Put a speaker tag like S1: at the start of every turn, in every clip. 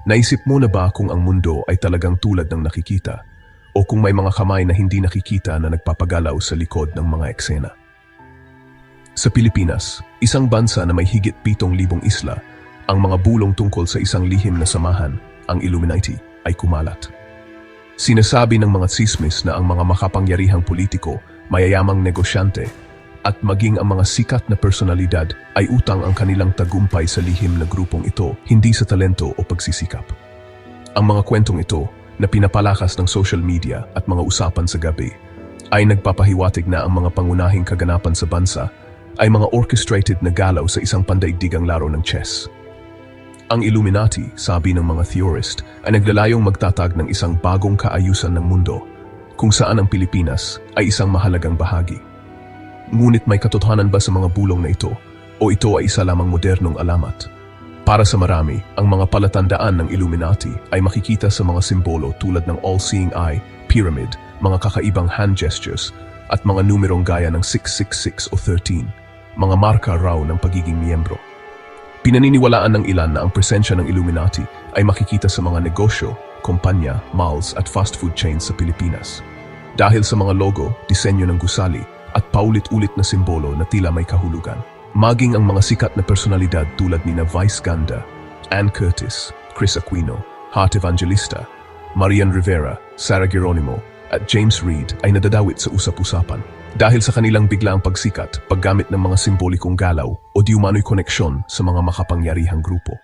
S1: Naisip mo na ba kung ang mundo ay talagang tulad ng nakikita? O kung may mga kamay na hindi nakikita na nagpapagalaw sa likod ng mga eksena? Sa Pilipinas, isang bansa na may higit 7,000 isla, ang mga bulong tungkol sa isang lihim na samahan, ang Illuminati, ay kumalat. Sinasabi ng mga tsismis na ang mga makapangyarihang politiko, mayayamang negosyante, at maging ang mga sikat na personalidad ay utang ang kanilang tagumpay sa lihim na grupong ito, hindi sa talento o pagsisikap. Ang mga kwentong ito, na pinapalakas ng social media at mga usapan sa gabi, ay nagpapahiwatig na ang mga pangunahing kaganapan sa bansa ay mga orchestrated na galaw sa isang pandaigdigang laro ng chess. Ang Illuminati, sabi ng mga theorist, ay naglalayong magtatag ng isang bagong kaayusan ng mundo, kung saan ang Pilipinas ay isang mahalagang bahagi. Ngunit may katotohanan ba sa mga bulong na ito, o ito ay isa lamang modernong alamat? Para sa marami, ang mga palatandaan ng Illuminati ay makikita sa mga simbolo tulad ng all-seeing eye, pyramid, mga kakaibang hand gestures, at mga numerong gaya ng 666 o 13, mga marka raw ng pagiging miyembro. Pinaniniwalaan ng ilan na ang presensya ng Illuminati ay makikita sa mga negosyo, kumpanya, malls at fast food chains sa Pilipinas. Dahil sa mga logo, disenyo ng gusali, at paulit-ulit na simbolo na tila may kahulugan. Maging ang mga sikat na personalidad tulad ni Vice Ganda, Ann Curtis, Chris Aquino, Heart Evangelista, Marian Rivera, Sarah Geronimo, at James Reid ay nadadawit sa usap-usapan. Dahil sa kanilang biglaang pagsikat, paggamit ng mga simbolikong galaw o di umano'y koneksyon sa mga makapangyarihang grupo.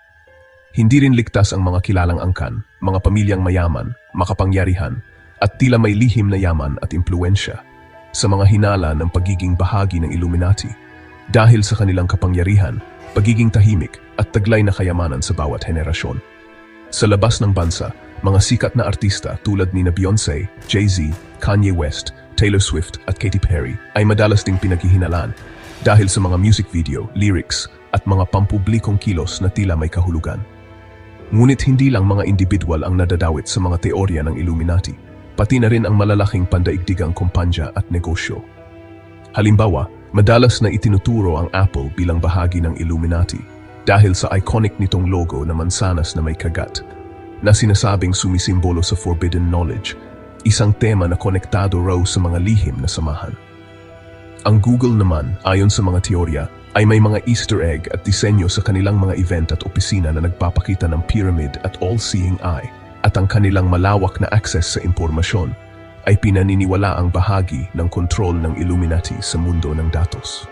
S1: Hindi rin ligtas ang mga kilalang angkan, mga pamilyang mayaman, makapangyarihan, at tila may lihim na yaman at impluensya sa mga hinala ng pagiging bahagi ng Illuminati dahil sa kanilang kapangyarihan, pagiging tahimik at taglay na kayamanan sa bawat henerasyon. Sa labas ng bansa, mga sikat na artista tulad ni Beyoncé, Jay-Z, Kanye West, Taylor Swift at Katy Perry ay madalas ding pinaghihinalaan dahil sa mga music video, lyrics at mga pampublikong kilos na tila may kahulugan. Ngunit hindi lang mga individual ang nadadawit sa mga teorya ng Illuminati, pati na rin ang malalaking pandaigdigang kumpanya at negosyo. Halimbawa, madalas na itinuturo ang Apple bilang bahagi ng Illuminati dahil sa iconic nitong logo na mansanas na may kagat na sinasabing sumisimbolo sa forbidden knowledge, isang tema na konektado raw sa mga lihim na samahan. Ang Google naman, ayon sa mga teorya, ay may mga Easter egg at disenyo sa kanilang mga event at opisina na nagpapakita ng pyramid at all-seeing eye, at ang kanilang malawak na access sa impormasyon ay pinaniniwala ang bahagi ng kontrol ng Illuminati sa mundo ng datos.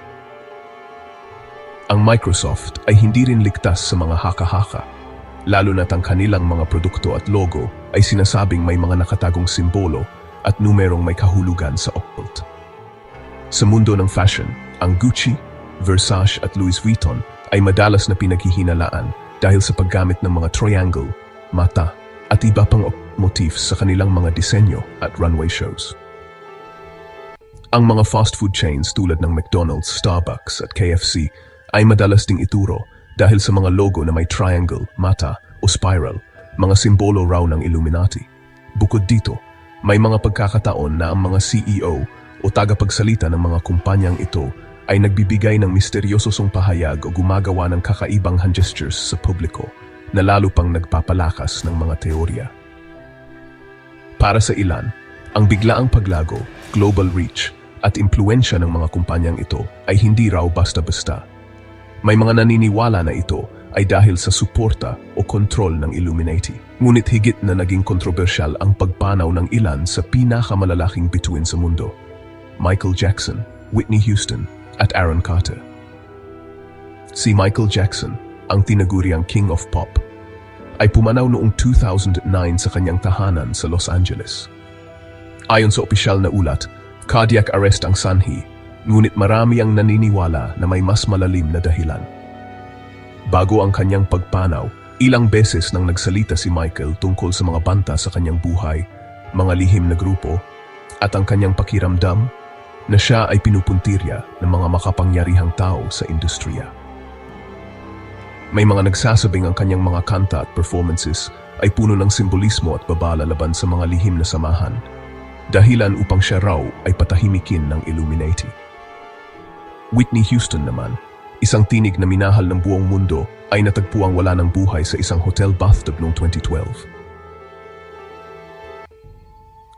S1: Ang Microsoft ay hindi rin ligtas sa mga haka-haka, lalo na't ang kanilang mga produkto at logo ay sinasabing may mga nakatagong simbolo at numerong may kahulugan sa occult. Sa mundo ng fashion, ang Gucci, Versace at Louis Vuitton ay madalas na pinaghihinalaan dahil sa paggamit ng mga triangle, mata, at iba pang motifs sa kanilang mga disenyo at runway shows. Ang mga fast food chains tulad ng McDonald's, Starbucks at KFC ay madalas ding ituro dahil sa mga logo na may triangle, mata o spiral, mga simbolo raw ng Illuminati. Bukod dito, may mga pagkakataon na ang mga CEO o tagapagsalita ng mga kumpanyang ito ay nagbibigay ng misteryosong pahayag o gumagawa ng kakaibang hand gestures sa publiko na lalo pang nagpapalakas ng mga teorya. Para sa ilan, ang biglaang paglago, global reach, at impluensya ng mga kumpanyang ito ay hindi raw basta-basta. May mga naniniwala na ito ay dahil sa suporta o kontrol ng Illuminati. Ngunit higit na naging kontrobersyal ang pagpanaw ng ilan sa pinakamalalaking bituin sa mundo: Michael Jackson, Whitney Houston, at Aaron Carter. Si Michael Jackson, ang tinaguriang King of Pop, ay pumanaw noong 2009 sa kanyang tahanan sa Los Angeles. Ayon sa opisyal na ulat, cardiac arrest ang sanhi, ngunit marami ang naniniwala na may mas malalim na dahilan. Bago ang kanyang pagpanaw, ilang beses nang nagsalita si Michael tungkol sa mga banta sa kanyang buhay, mga lihim na grupo, at ang kanyang pakiramdam na siya ay pinupuntirya ng mga makapangyarihang tao sa industriya. May mga nagsasabing ang kanyang mga kanta at performances ay puno ng simbolismo at babala laban sa mga lihim na samahan, dahilan upang siya raw ay patahimikin ng Illuminati. Whitney Houston naman, Isang tinig na minahal ng buong mundo ay natagpuang wala ng buhay sa isang hotel bathtub noong 2012.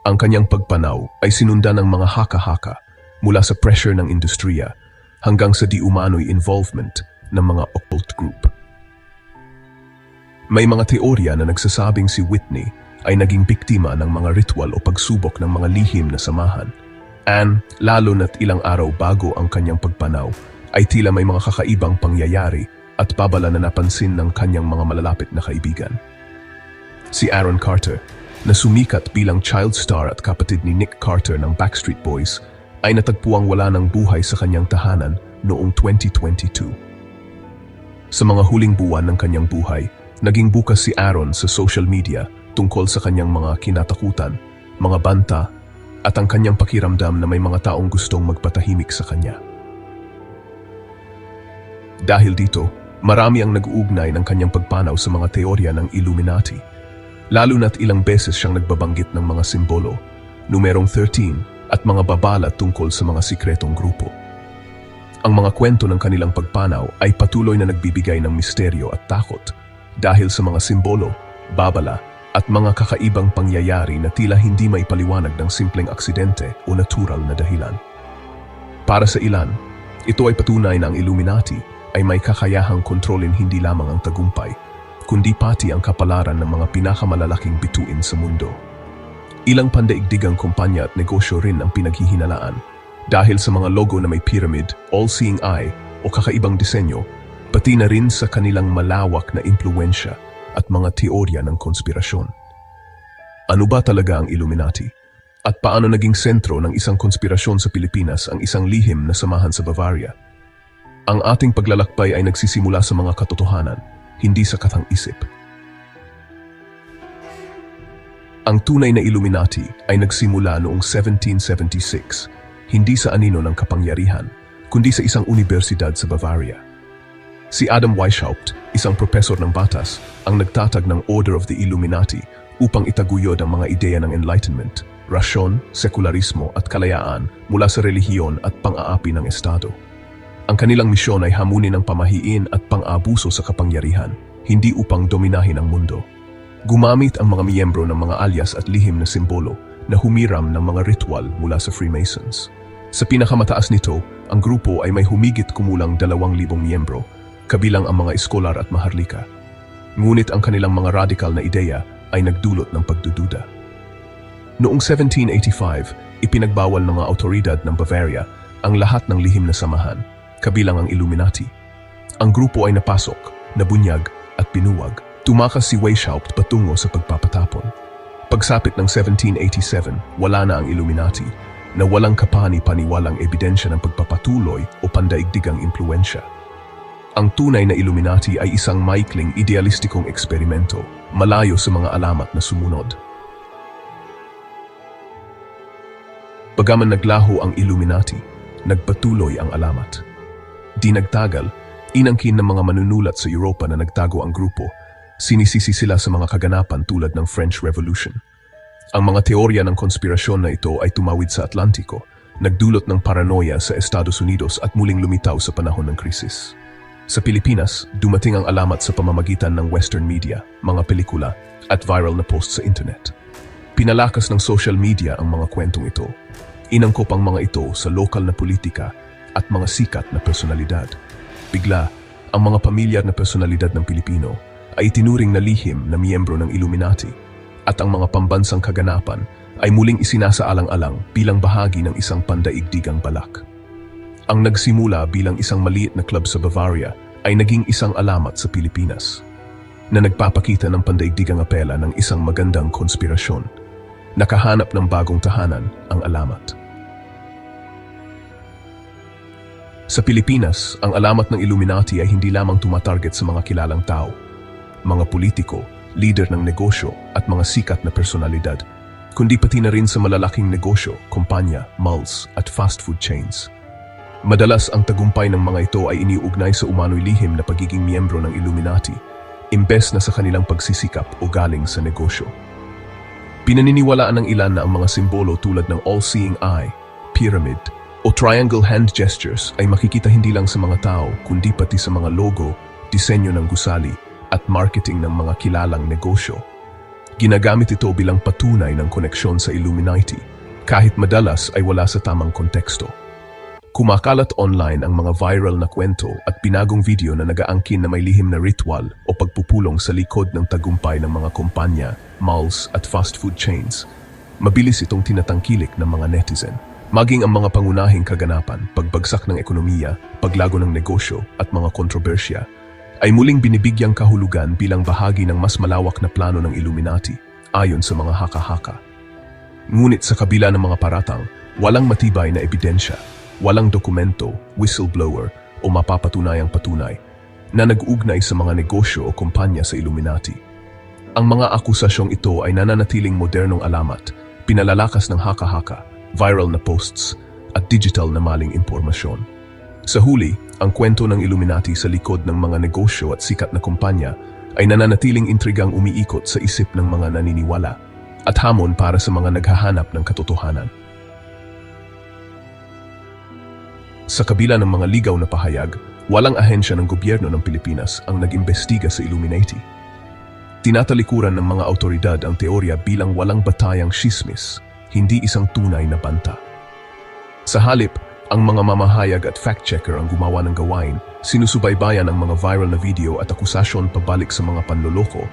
S1: Ang kanyang pagpanaw ay sinundan ng mga haka-haka mula sa pressure ng industriya hanggang sa di umano'y involvement ng mga occult group. May mga teorya na nagsasabing si Whitney ay naging biktima ng mga ritual o pagsubok ng mga lihim na samahan. Lalo na't ilang araw bago ang kanyang pagpanaw ay tila may mga kakaibang pangyayari at babala na napansin ng kanyang mga malalapit na kaibigan. Si Aaron Carter, na sumikat bilang child star at kapatid ni Nick Carter ng Backstreet Boys, ay natagpuang wala ng buhay sa kanyang tahanan noong 2022. Sa mga huling buwan ng kanyang buhay, naging bukas si Aaron sa social media tungkol sa kanyang mga kinatakutan, mga banta, at ang kanyang pakiramdam na may mga taong gustong magpatahimik sa kanya. Dahil dito, marami ang nag-uugnay ng kanyang pagpanaw sa mga teorya ng Illuminati, lalo na't ilang beses siyang nagbabanggit ng mga simbolo, numerong 13 at mga babala tungkol sa mga sikretong grupo. Ang mga kwento ng kanilang pagpanaw ay patuloy na nagbibigay ng misteryo at takot dahil sa mga simbolo, babala at mga kakaibang pangyayari na tila hindi maipaliwanag ng simpleng aksidente o natural na dahilan. Para sa ilan, ito ay patunay na ang Illuminati ay may kakayahang kontrolin hindi lamang ang tagumpay, kundi pati ang kapalaran ng mga pinakamalalaking bituin sa mundo. Ilang pandaigdigang kumpanya at negosyo rin ang pinaghihinalaan dahil sa mga logo na may pyramid, all-seeing eye o kakaibang disenyo, pati na rin sa kanilang malawak na impluensya at mga teorya ng konspirasyon. Ano ba talaga ang Illuminati? At paano naging sentro ng isang konspirasyon sa Pilipinas ang isang lihim na samahan sa Bavaria? Ang ating paglalakbay ay nagsisimula sa mga katotohanan, hindi sa katang-isip. Ang tunay na Illuminati ay nagsimula noong 1776, hindi sa anino ng kapangyarihan, kundi sa isang universidad sa Bavaria. Si Adam Weishaupt, isang propesor ng batas, ang nagtatag ng Order of the Illuminati upang itaguyod ang mga ideya ng Enlightenment, rasyon, sekularismo at kalayaan mula sa relihiyon at pang-aapi ng Estado. Ang kanilang misyon ay hamunin ang pamahiin at pang-abuso sa kapangyarihan, hindi upang dominahin ang mundo. Gumamit ang mga miyembro ng mga alias at lihim na simbolo na humiram ng mga ritual mula sa Freemasons. Sa pinakamataas nito, ang grupo ay may humigit kumulang 2,000 miyembro, kabilang ang mga eskolar at maharlika. Ngunit ang kanilang mga radical na ideya ay nagdulot ng pagdududa. Noong 1785, ipinagbawal ng mga autoridad ng Bavaria ang lahat ng lihim na samahan, kabilang ang Illuminati. Ang grupo ay napasok, nabunyag at pinuwag. Tumakas si Weishaupt patungo sa pagpapatapon. Pagsapit ng 1787, wala na ang Illuminati, na walang kapani-paniwalang ebidensya ng pagpapatuloy o pandaigdigang impluensya. Ang tunay na Illuminati ay isang maikling idealistikong eksperimento, malayo sa mga alamat na sumunod. Bagaman naglaho ang Illuminati, nagpatuloy ang alamat. Di nagtagal, inangkin ng mga manunulat sa Europa na nagtago ang grupo. Sinisisi sila sa mga kaganapan tulad ng French Revolution. Ang mga teorya ng konspirasyon na ito ay tumawid sa Atlantiko, nagdulot ng paranoia sa Estados Unidos at muling lumitaw sa panahon ng krisis. Sa Pilipinas, dumating ang alamat sa pamamagitan ng Western media, mga pelikula, at viral na posts sa internet. Pinalakas ng social media ang mga kwentong ito. Inangkop ang mga ito sa lokal na politika at mga sikat na personalidad. Bigla, ang mga pamilyar na personalidad ng Pilipino ay itinuring na lihim na miyembro ng Illuminati at ang mga pambansang kaganapan ay muling isinasaalang-alang bilang bahagi ng isang pandaigdigang balak. Ang nagsimula bilang isang maliit na club sa Bavaria ay naging isang alamat sa Pilipinas na nagpapakita ng pandaigdigang apela ng isang magandang konspirasyon. Nakahanap ng bagong tahanan ang alamat. Sa Pilipinas, ang alamat ng Illuminati ay hindi lamang tumatarget sa mga kilalang tao, mga politiko, leader ng negosyo at mga sikat na personalidad, kundi pati na rin sa malalaking negosyo, kumpanya, malls at fast food chains. Madalas ang tagumpay ng mga ito ay iniugnay sa umano'y lihim na pagiging miyembro ng Illuminati, imbes na sa kanilang pagsisikap o galing sa negosyo. Pinaniniwalaan ng ilan na ang mga simbolo tulad ng all-seeing eye, pyramid, o triangle hand gestures ay makikita hindi lang sa mga tao kundi pati sa mga logo, disenyo ng gusali at marketing ng mga kilalang negosyo. Ginagamit ito bilang patunay ng koneksyon sa Illuminati, kahit madalas ay wala sa tamang konteksto. Kumakalat online ang mga viral na kwento at pinagong video na nagaangkin na may lihim na ritual o pagpupulong sa likod ng tagumpay ng mga kumpanya, malls at fast food chains. Mabilis itong tinatangkilik ng mga netizen. Maging ang mga pangunahing kaganapan, pagbagsak ng ekonomiya, paglago ng negosyo at mga kontrobersya, ay muling binibigyang kahulugan bilang bahagi ng mas malawak na plano ng Illuminati, ayon sa mga haka-haka. Ngunit sa kabila ng mga paratang, walang matibay na ebidensya, walang dokumento, whistleblower o mapapatunayang patunay na nag-ugnay sa mga negosyo o kumpanya sa Illuminati. Ang mga akusasyong ito ay nananatiling modernong alamat, pinalalakas ng haka-haka, viral na posts, at digital na maling impormasyon. Sa huli, ang kwento ng Illuminati sa likod ng mga negosyo at sikat na kumpanya ay nananatiling intrigang umiikot sa isip ng mga naniniwala at hamon para sa mga naghahanap ng katotohanan. Sa kabila ng mga ligaw na pahayag, walang ahensya ng gobyerno ng Pilipinas ang nag-imbestiga sa Illuminati. Tinatalikuran ng mga awtoridad ang teorya bilang walang batayang shismis, hindi isang tunay na banta. Sa halip, ang mga mamahayag at fact-checker ang gumawa ng gawain, sinusubaybayan ang mga viral na video at akusasyon pabalik sa mga panloloko,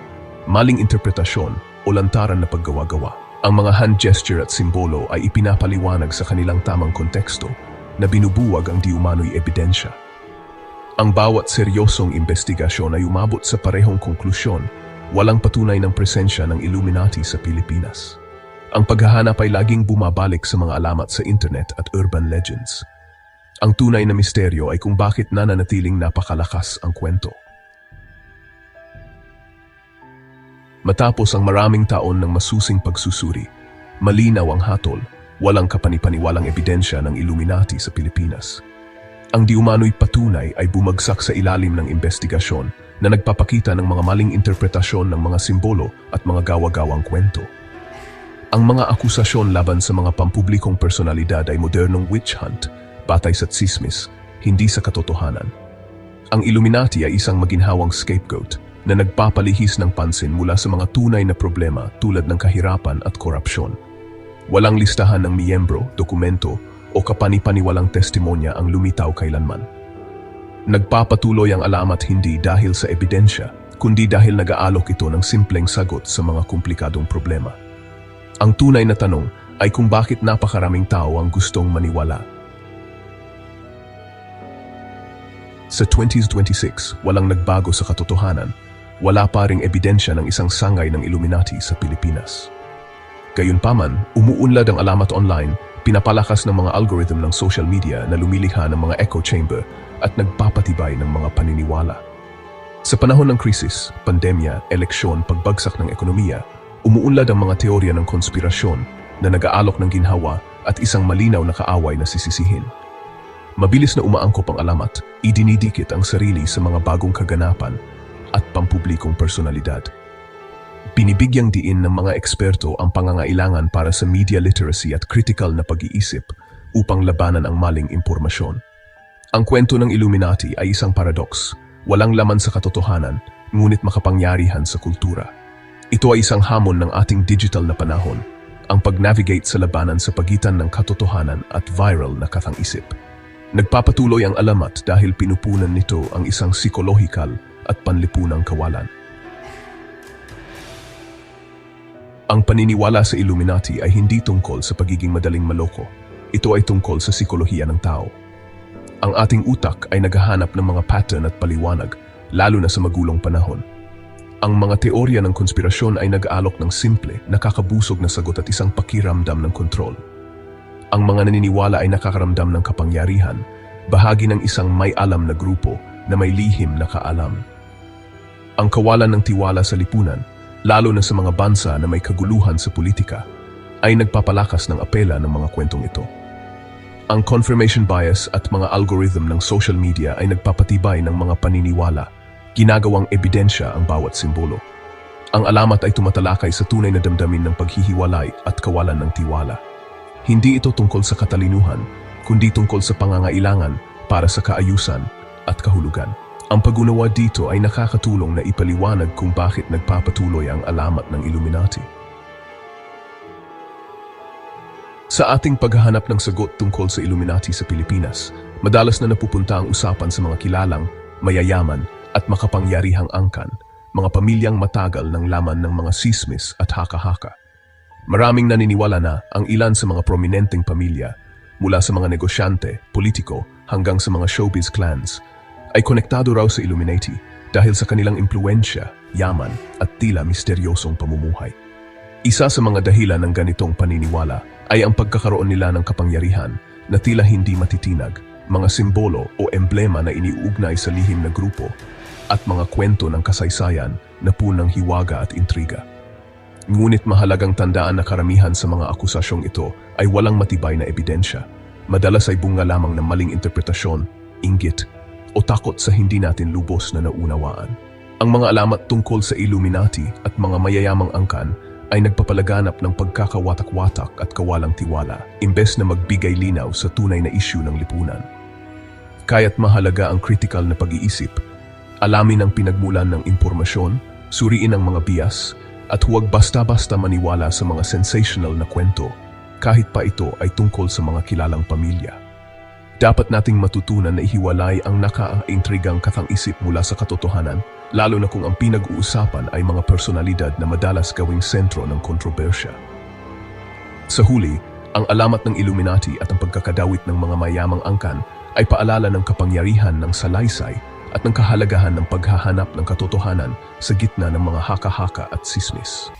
S1: maling interpretasyon o lantaran na paggawa-gawa. Ang mga hand gesture at simbolo ay ipinapaliwanag sa kanilang tamang konteksto na binubuwag ang di umano'y ebidensya. Ang bawat seryosong investigasyon ay umabot sa parehong konklusyon, walang patunay ng presensya ng Illuminati sa Pilipinas. Ang paghahanap ay laging bumabalik sa mga alamat sa internet at urban legends. Ang tunay na misteryo ay kung bakit nananatiling napakalakas ang kwento. Matapos ang maraming taon ng masusing pagsusuri, malinaw ang hatol, walang kapanipaniwalang ebidensya ng Illuminati sa Pilipinas. Ang di umano'y patunay ay bumagsak sa ilalim ng investigasyon na nagpapakita ng mga maling interpretasyon ng mga simbolo at mga gawa-gawang kwento. Ang mga akusasyon laban sa mga pampublikong personalidad ay modernong witch hunt, batay sa tsismis, hindi sa katotohanan. Ang Illuminati ay isang maginhawang scapegoat na nagpapalihis ng pansin mula sa mga tunay na problema tulad ng kahirapan at korupsyon. Walang listahan ng miyembro, dokumento o kapanipaniwalang testimonya ang lumitaw kailanman. Nagpapatuloy ang alamat hindi dahil sa ebidensya, kundi dahil nag-aalok ito ng simpleng sagot sa mga komplikadong problema. Ang tunay na tanong ay kung bakit napakaraming tao ang gustong maniwala. Sa 2026, walang nagbago sa katotohanan, wala pa ring ebidensya ng isang sangay ng Illuminati sa Pilipinas. Gayunpaman, umuunlad ang alamat online, pinapalakas ng mga algorithm ng social media na lumilikha ng mga echo chamber at nagpapatibay ng mga paniniwala. Sa panahon ng krisis, pandemya, eleksyon, pagbagsak ng ekonomiya, umuunlad ang mga teorya ng konspirasyon na nag-aalok ng ginhawa at isang malinaw na kaaway na sisisihin. Mabilis na umaangkop ang alamat, idinidikit ang sarili sa mga bagong kaganapan at pampublikong personalidad. Binibigyang diin ng mga eksperto ang pangangailangan para sa media literacy at critical na pag-iisip upang labanan ang maling impormasyon. Ang kwento ng Illuminati ay isang paradox, walang laman sa katotohanan, ngunit makapangyarihan sa kultura. Ito ay isang hamon ng ating digital na panahon, ang pag-navigate sa labanan sa pagitan ng katotohanan at viral na katang-isip. Nagpapatuloy ang alamat dahil pinupunan nito ang isang psikolohikal at panlipunang kawalan. Ang paniniwala sa Illuminati ay hindi tungkol sa pagiging madaling maloko. Ito ay tungkol sa psikolohiya ng tao. Ang ating utak ay naghahanap ng mga pattern at paliwanag, lalo na sa magulong panahon. Ang mga teorya ng konspirasyon ay nag-aalok ng simple, nakakabusog na sagot at isang pakiramdam ng kontrol. Ang mga naniniwala ay nakakaramdam ng kapangyarihan, bahagi ng isang may alam na grupo na may lihim na kaalam. Ang kawalan ng tiwala sa lipunan, lalo na sa mga bansa na may kaguluhan sa politika, ay nagpapalakas ng apela ng mga kwentong ito. Ang confirmation bias at mga algorithm ng social media ay nagpapatibay ng mga paniniwala, ginagawang ebidensya ang bawat simbolo. Ang alamat ay tumatalakay sa tunay na damdamin ng paghihiwalay at kawalan ng tiwala. Hindi ito tungkol sa katalinuhan, kundi tungkol sa pangangailangan para sa kaayusan at kahulugan. Ang pag-unawa dito ay nakakatulong na ipaliwanag kung bakit nagpapatuloy ang alamat ng Illuminati. Sa ating paghahanap ng sagot tungkol sa Illuminati sa Pilipinas, madalas na napupunta ang usapan sa mga kilalang, mayayaman at makapangyarihang angkan, mga pamilyang matagal ng laman ng mga sismis at haka-haka. Maraming naniniwala na ang ilan sa mga prominenteng pamilya, mula sa mga negosyante, politiko hanggang sa mga showbiz clans, ay konektado raw sa Illuminati dahil sa kanilang impluensya, yaman at tila misteryosong pamumuhay. Isa sa mga dahilan ng ganitong paniniwala ay ang pagkakaroon nila ng kapangyarihan na tila hindi matitinag, mga simbolo o emblema na iniuugnay sa lihim na grupo, at mga kwento ng kasaysayan na punang hiwaga at intriga. Ngunit mahalagang tandaan na karamihan sa mga akusasyong ito ay walang matibay na ebidensya. Madalas ay bunga lamang ng maling interpretasyon, inggit, o takot sa hindi natin lubos na naunawaan. Ang mga alamat tungkol sa Illuminati at mga mayayamang angkan ay nagpapalaganap ng pagkakawatak-watak at kawalang tiwala, imbes na magbigay linaw sa tunay na isyu ng lipunan. Kaya't mahalaga ang critical na pag-iisip, alamin ang pinagmulan ng impormasyon, suriin ang mga bias, at huwag basta-basta maniwala sa mga sensational na kwento, kahit pa ito ay tungkol sa mga kilalang pamilya. Dapat nating matutunan na ihiwalay ang naka-intrigang katang-isip mula sa katotohanan, lalo na kung ang pinag-uusapan ay mga personalidad na madalas gawing sentro ng kontrobersya. Sa huli, ang alamat ng Illuminati at ang pagkakadawit ng mga mayamang angkan ay paalala ng kapangyarihan ng salaysay at ng kahalagahan ng paghahanap ng katotohanan sa gitna ng mga haka-haka at sismis.